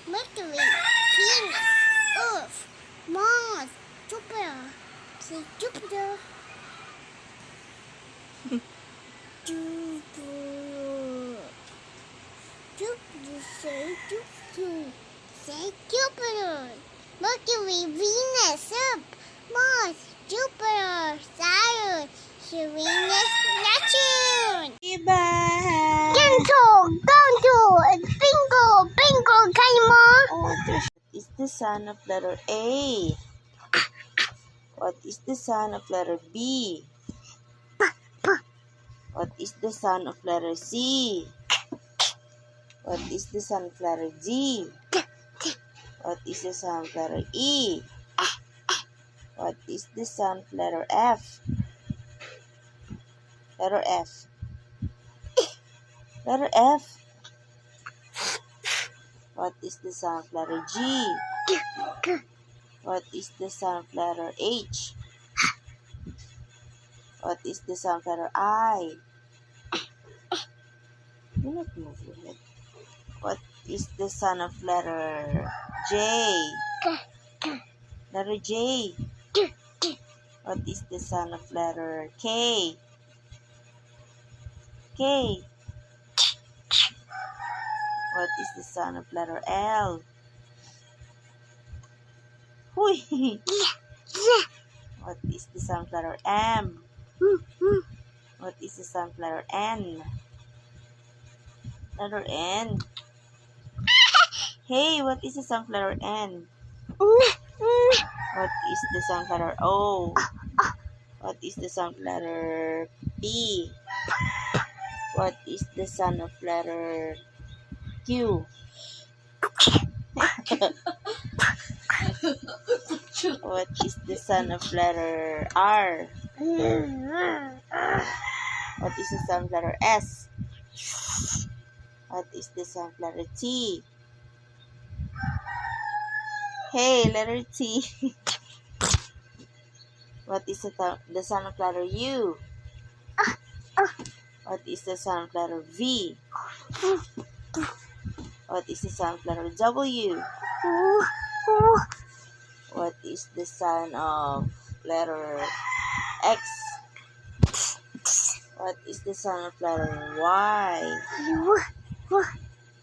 Mercury, Venus, Earth, Mars, Jupiter. Say Jupiter. Jupiter. Jupiter. Say Jupiter. Say Jupiter. Mercury, Venus, Earth, Mars, Jupiter, Saturn, Uranus, Neptune. Iba. Ganto, bingo, kaimo. Oh, what is the sound of letter A? What is the sound of letter B? What is the sound of letter C? What is the sound of letter D? What is the sound of letter E? What is the sound of letter F? Letter F. Letter F. What is the sound of letter G? What is the sound of letter H? What is the sound of letter I? Do not move your head. What is the sound of letter J? Letter J. What is the sound of letter K? K. What is the sound of letter L? Hui. What is the sound of letter M? What is the sound of letter N? Letter N. Hey, what is the sound of letter N? What is the sound of letter O? What is the sound of letter P? What is the sound of letter Q? What is the sound of letter R? What is the sound of letter S? What is the sound of letter T? Hey, letter T. What is the sound of letter U? What is the sound of letter V? What is the sound of letter W? What is the sound of letter X? What is the sound of letter Y?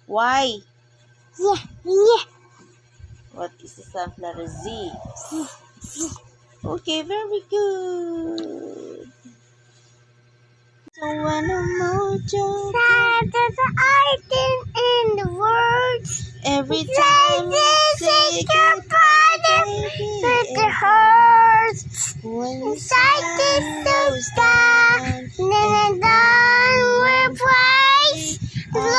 Y. Yeah. What is the sound of letter Z? Okay, very good. So ano mojo? There's an item in the words. Every time you say goodbye goodbye, the hurts. when the Inside sun this goes down, down, then done replace. Lord,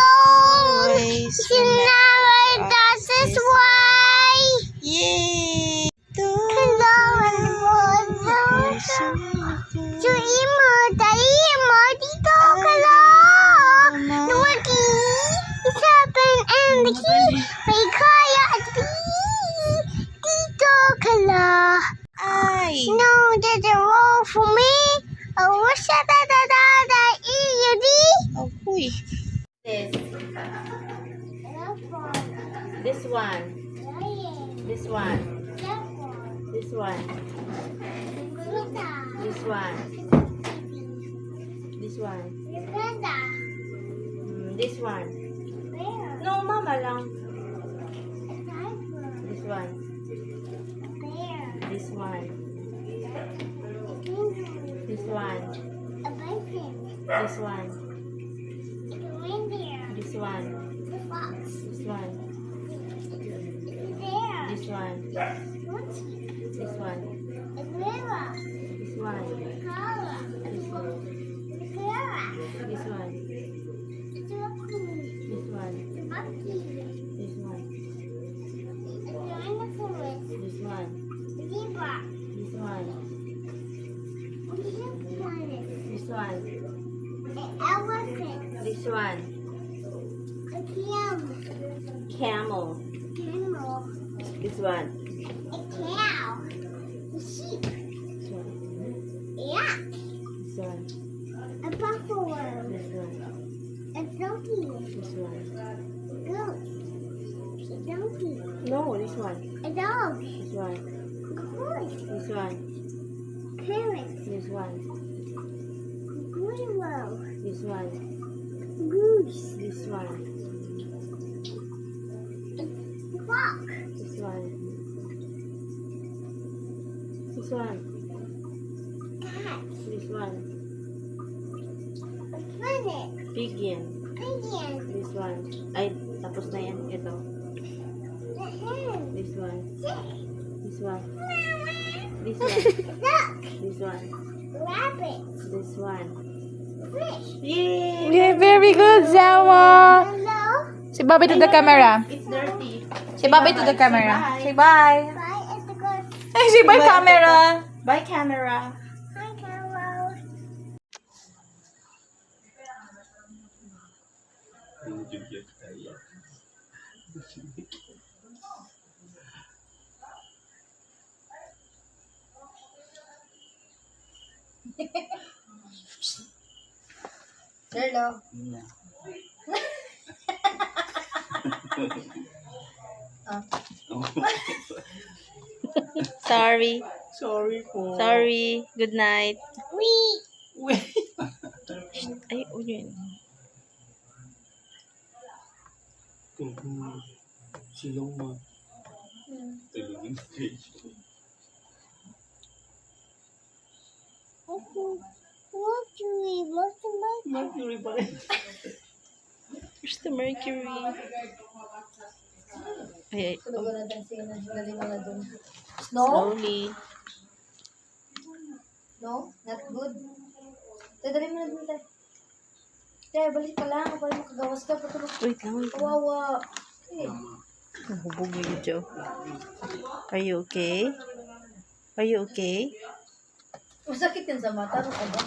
always you never does this way. Yay! Hello and welcome to Imo dito hello. Nuwagi isapan and the key may kaya at dito kala. Ay! No, there's a role for me. Oh, what's that? Oh, uy. This one. This one. This one. This one. This one. This one. No, mama lang. This one. This one. This one. This one. This one. This one. This one. This one. This one. This one. This one. This one. This one. This one. This one. This one. Camel. This one. Sheep. This one. Yak. This one. A buffalo. This one. A donkey. This one. Goat. A donkey. No, this one. A dog. This one. Horse. This one. Parrot. This one. Squirrel. This one. Goose. This one. Clock. This one. This one. Cat. This one. A planet. Pig yan. Pigeon. This one. Ay, tapos na yan. Ito. A hen. This one. Chick. This one. Mama. This one. Duck. This one. Rabbit. This one. Fish. Yay! Yeah, very good, Zawa. Hello. Say Bobby to the camera. It's dirty. Say Bobby to the camera. Say bye. Bye at the good. Ay, say bye, camera. Bye, camera. Hi, Carol. Hello. Sorry. Sorry po. Sorry. Good night. We. Ay, yun. Silaw ma. Tulungin kayo. What do we most about? Mercury pa rin. Where's the Mercury? Ay, ay. No? Slowly. No? Not good? Tay, dali mo na dun, tay. Tay, balik ka lang. Para makagawas ka. Patulog. Wait lang. Kawawa. Eh. Nahubog mo yun, Joe. Are you okay? Are you okay? Masakit yan sa mata. Ano ka ba?